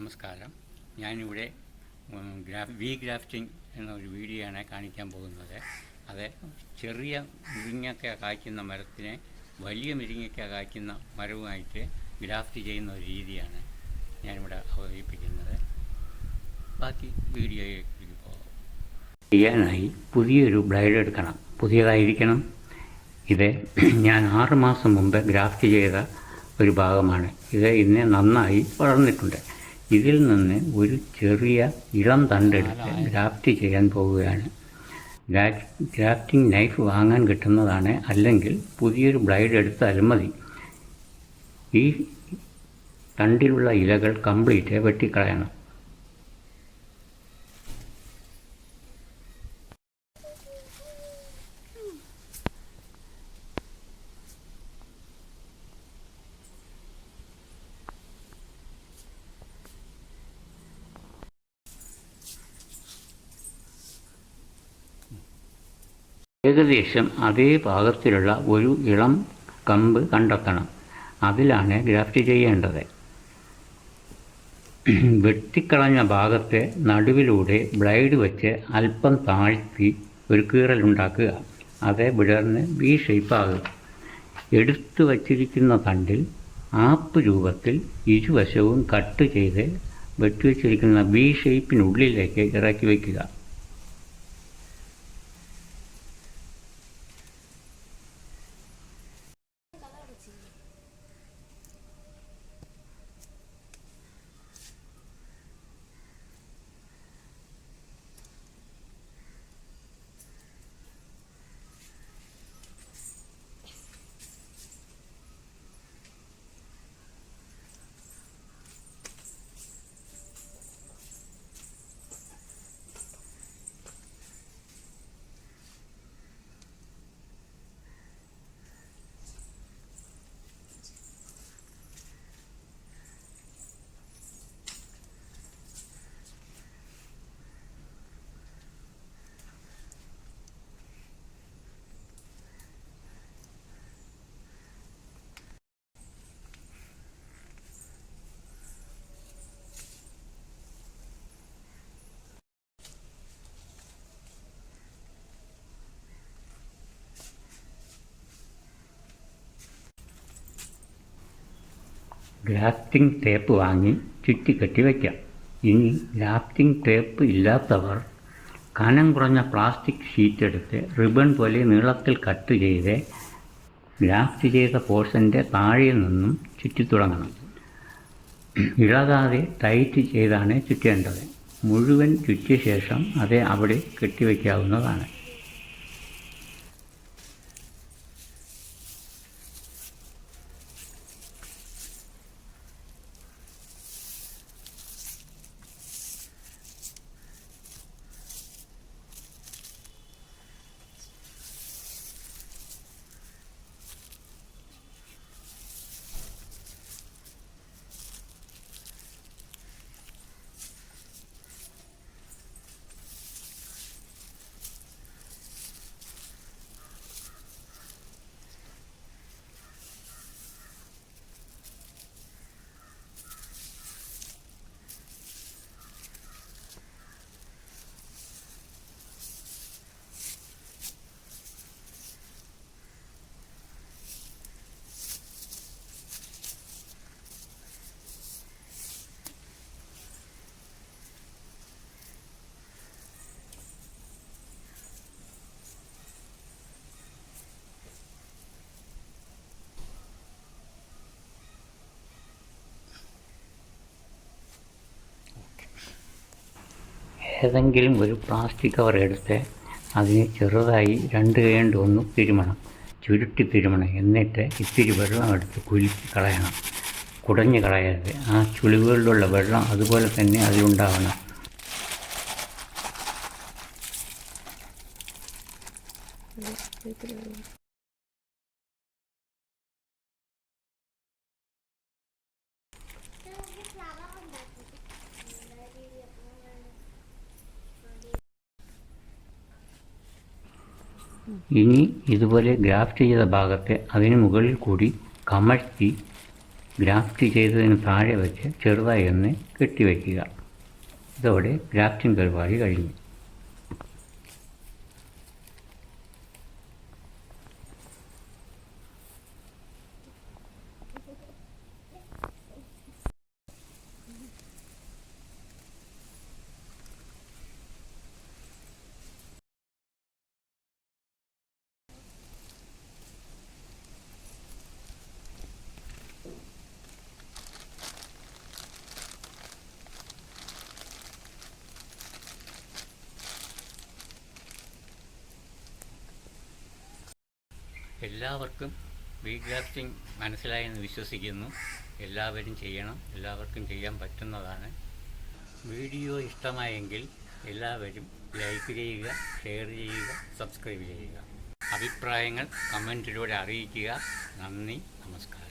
നമസ്കാരം. ഞാനിവിടെ V grafting എന്നൊരു വീഡിയോ ആണ് കാണിക്കാൻ പോകുന്നത്. അത് ചെറിയ മുരിങ്ങയ്ക്ക കായ്ക്കുന്ന മരത്തിനെ വലിയ മുരിങ്ങയ്ക്ക കായ്ക്കുന്ന മരവുമായിട്ട് ഗ്രാഫ്റ്റ് ചെയ്യുന്ന ഒരു രീതിയാണ് ഞാനിവിടെ അവതരിപ്പിക്കുന്നത്. ബാക്കി വീഡിയോയിലേക്ക് പോകാം. ചെയ്യാനായി പുതിയൊരു ബ്ലേഡ് എടുക്കണം, പുതിയതായിരിക്കണം. ഇത് ഞാൻ 6 മാസം മുമ്പ് ഗ്രാഫ്റ്റ് ചെയ്ത ഒരു ഭാഗമാണ്. ഇത് ഇന്ന് നന്നായി വളർന്നിട്ടുണ്ട്. ഇതിൽ നിന്ന് ഒരു ചെറിയ ഇളം തണ്ടെടുത്ത് ഗ്രാഫ്റ്റ് ചെയ്യാൻ പോവുകയാണ്. ഗ്രാഫ്റ്റിംഗ് നൈഫ് വാങ്ങാൻ കിട്ടുന്നതാണ്, അല്ലെങ്കിൽ പുതിയൊരു ബ്ലേഡ് എടുത്താലും മതി. ഈ തണ്ടിലുള്ള ഇലകൾ കംപ്ലീറ്റ് വെട്ടിക്കളയണം. ഏകദേശം അതേ പാകത്തിലുള്ള ഒരു ഇളം കമ്പ് കണ്ടെത്തണം. അതിലാണ് ഗ്രാഫ്റ്റ് ചെയ്യേണ്ടത്. വെട്ടിക്കളഞ്ഞ ഭാഗത്തെ നടുവിലൂടെ ബ്ലേഡ് വെച്ച് അല്പം താഴ്ത്തി ഒരു കീറലുണ്ടാക്കുക. അത് വിടർന്ന് വി ഷേപ്പാകും. എടുത്തു വച്ചിരിക്കുന്ന തണ്ടിൽ ആപ്പ് രൂപത്തിൽ ഇരുവശവും കട്ട് ചെയ്ത് വെട്ടിവെച്ചിരിക്കുന്ന വി ഷേപ്പിനുള്ളിലേക്ക് ഇറക്കി വയ്ക്കുക. ഗ്രാഫ്റ്റിംഗ് ടേപ്പ് വാങ്ങി ചുറ്റിക്കെട്ടി വയ്ക്കാം. ഇനി ഗ്രാഫ്റ്റിംഗ് ടേപ്പ് ഇല്ലാത്തവർ കനം കുറഞ്ഞ പ്ലാസ്റ്റിക് ഷീറ്റ് എടുത്ത് റിബൺ പോലെ നീളത്തിൽ കട്ട് ചെയ്ത് ഗ്രാഫ്റ്റ് ചെയ്ത പോർഷൻ്റെ താഴെ നിന്നും ചുറ്റി തുടങ്ങണം. ഇളകാതെ ടൈറ്റ് ചെയ്താണ് ചുറ്റേണ്ടത്. മുഴുവൻ ചുറ്റിയ ശേഷം അത് അവിടെ കെട്ടിവയ്ക്കാവുന്നതാണ്. ഏതെങ്കിലും ഒരു പ്ലാസ്റ്റിക് കവർ എടുത്ത് അതിനെ ചെറുതായി 2 കൈ കൊണ്ട് ഒന്ന് തിരുമണം, ചുരുട്ടി തിരുമണം. എന്നിട്ട് ഇത്തിരി വെള്ളം എടുത്ത് കുലുക്കി കളയണം. കുടഞ്ഞു കളയരുത്. ആ ചുളിവുകളിലുള്ള വെള്ളം അതുപോലെ തന്നെ അതിലുണ്ടാവണം. ഇനി ഇതുപോലെ ഗ്രാഫ്റ്റ് ചെയ്ത ഭാഗത്തെ അതിന് മുകളിൽ കൂടി കമഴ്ത്തി ഗ്രാഫ്റ്റ് ചെയ്തതിന് താഴെ വെച്ച് ചെറുതായി ഒന്ന് കെട്ടിവയ്ക്കുക. ഇതോടെ ഗ്രാഫ്റ്റിംഗ് പരിപാടി കഴിഞ്ഞു. എല്ലാവർക്കും വീഡ് ഗ്രാഫ്റ്റിംഗ് മനസ്സിലായെന്ന് വിശ്വസിക്കുന്നു. എല്ലാവരും ചെയ്യണം. എല്ലാവർക്കും ചെയ്യാൻ പറ്റുന്നതാണ്. വീഡിയോ ഇഷ്ടമായെങ്കിൽ എല്ലാവരും ലൈക്ക് ചെയ്യുക, ഷെയർ ചെയ്യുക, സബ്സ്ക്രൈബ് ചെയ്യുക. അഭിപ്രായങ്ങൾ കമൻറ്റിലൂടെ അറിയിക്കുക. നന്ദി, നമസ്കാരം.